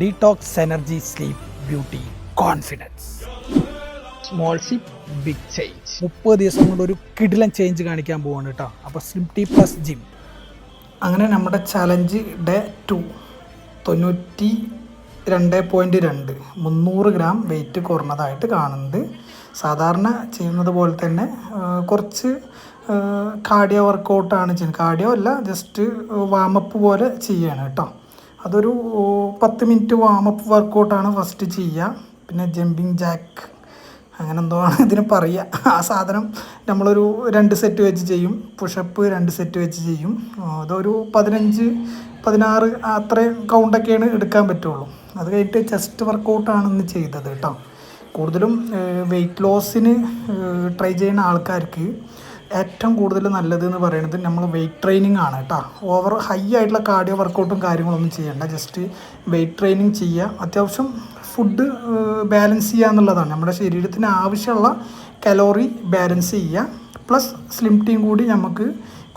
Detox energy sleep beauty confidence small sip big change 30 ദിവസം കൊണ്ട് ഒരു കിടിലൻ ചേഞ്ച് കാണിക്കാൻ പോവാണ് കേട്ടോ. അപ്പോൾ സ്ലിം ടീ പ്ലസ് ജിം. അങ്ങനെ നമ്മുടെ ചലഞ്ച് ഡേ 2 92.2 300 ഗ്രാം വെയിറ്റ് കുറഞ്ഞതായിട്ട് കാണുന്നുണ്ട്. സാധാരണ ചെയ്യുന്നത് പോലെ തന്നെ കുറച്ച് കാർഡിയോ വർക്കൗട്ടാണ് ചെയ്യുന്നത്. കാർഡിയോ അല്ല, ജസ്റ്റ് വാമപ്പ് പോലെ ചെയ്യാണ് കേട്ടോ. അതൊരു 10 മിനിറ്റ് വാമപ്പ് വർക്കൗട്ടാണ് ഫസ്റ്റ് ചെയ്യുക. പിന്നെ ജമ്പിങ് ജാക്ക് അങ്ങനെ എന്തോ ആണ് ഇതിന് പറയുക. ആ സാധനം നമ്മളൊരു 2 സെറ്റ് വെച്ച് ചെയ്യും. പുഷപ്പ് 2 സെറ്റ് വെച്ച് ചെയ്യും. അതൊരു 15-16 അത്രയും കൗണ്ടൊക്കെയാണ് എടുക്കാൻ പറ്റുള്ളൂ. അത് കഴിഞ്ഞിട്ട് ചെസ്റ്റ് വർക്കൗട്ടാണ് ഇന്ന് ചെയ്തത് കേട്ടോ. കൂടുതലും വെയിറ്റ് ലോസിന് ട്രൈ ചെയ്യുന്ന ആൾക്കാർക്ക് ഏറ്റവും കൂടുതൽ നല്ലത് എന്ന് പറയുന്നത് നമ്മൾ വെയിറ്റ് ട്രെയിനിങ് ആണ് കേട്ടോ. ഓവർ ഹൈ ആയിട്ടുള്ള കാർഡിയോ വർക്കൗട്ടും കാര്യങ്ങളൊന്നും ചെയ്യേണ്ട. ജസ്റ്റ് വെയിറ്റ് ട്രെയിനിങ് ചെയ്യുക. അത്യാവശ്യം ഫുഡ് ബാലൻസ് ചെയ്യുക എന്നുള്ളതാണ്. നമ്മുടെ ശരീരത്തിന് ആവശ്യമുള്ള കലോറി ബാലൻസ് ചെയ്യുക. പ്ലസ് സ്ലിം ടീയും കൂടി നമുക്ക്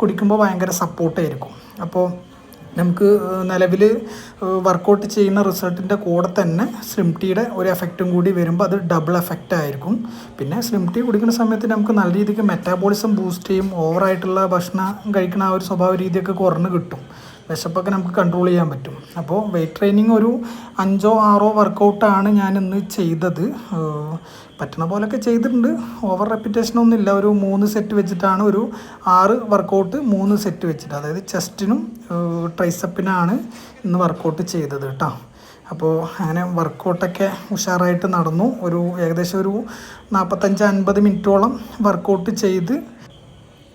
കുടിക്കുമ്പോൾ ഭയങ്കര സപ്പോർട്ടായിരിക്കും. അപ്പോൾ നമുക്ക് നിലവിൽ വർക്കൗട്ട് ചെയ്യുന്ന റിസൾട്ടിൻ്റെ കൂടെ തന്നെ സ്ലിം ടീയുടെ ഒരു എഫക്റ്റും കൂടി വരുമ്പോൾ അത് ഡബിൾ എഫക്റ്റ് ആയിരിക്കും. പിന്നെ സ്ലിം ടീ കുടിക്കുന്ന സമയത്ത് നമുക്ക് നല്ല രീതിക്ക് മെറ്റാബോളിസം ബൂസ്റ്റ് ചെയ്യും. ഓവറായിട്ടുള്ള ഭക്ഷണം കഴിക്കുന്ന ആ ഒരു സ്വഭാവ രീതിയൊക്കെ കുറഞ്ഞ് കിട്ടും. വിശപ്പൊക്കെ നമുക്ക് കൺട്രോൾ ചെയ്യാൻ പറ്റും. അപ്പോൾ വെയിറ്റ് ട്രെയിനിങ് ഒരു 5-6 വർക്കൗട്ടാണ് ഞാൻ ഇന്ന് ചെയ്തത്. പറ്റണ പോലൊക്കെ ചെയ്തിട്ടുണ്ട്. ഓവർ റെപ്പിറ്റേഷനൊന്നും ഇല്ല. ഒരു 3 സെറ്റ് വെച്ചിട്ടാണ് ഒരു 6 വർക്കൗട്ട് 3 സെറ്റ് വെച്ചിട്ട്, അതായത് ചെസ്റ്റിനും ട്രൈസപ്പിനാണ് ഇന്ന് വർക്കൗട്ട് ചെയ്തത് കേട്ടോ. അപ്പോൾ അങ്ങനെ വർക്കൗട്ടൊക്കെ ഉഷാറായിട്ട് നടന്നു. ഏകദേശം ഒരു 45-50 മിനിറ്റോളം വർക്കൗട്ട് ചെയ്ത്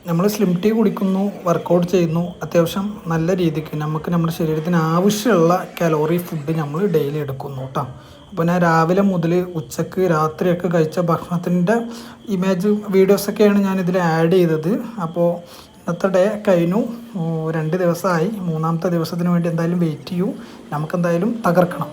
നമ്മൾ സ്ലിം ടീ കുടിക്കുന്നു, വർക്കൗട്ട് ചെയ്യുന്നു. അത്യാവശ്യം നല്ല രീതിക്ക് നമുക്ക് നമ്മുടെ ശരീരത്തിന് ആവശ്യമുള്ള കലോറി ഫുഡ് നമ്മൾ ഡെയിലി എടുക്കുന്നു കേട്ടോ. അപ്പോൾ ഞാൻ രാവിലെ മുതൽ ഉച്ചക്ക് രാത്രിയൊക്കെ കഴിച്ച ഭക്ഷണത്തിൻ്റെ വീഡിയോസൊക്കെയാണ് ഞാനിതിൽ ആഡ് ചെയ്തത്. അപ്പോൾ ഇന്നത്തെ ഡേ കഴിഞ്ഞു. 2 ദിവസമായി. 3-ാമത്തെ ദിവസത്തിന് വേണ്ടി എന്തായാലും വെയിറ്റ് ചെയ്യൂ. നമുക്കെന്തായാലും തകർക്കണം.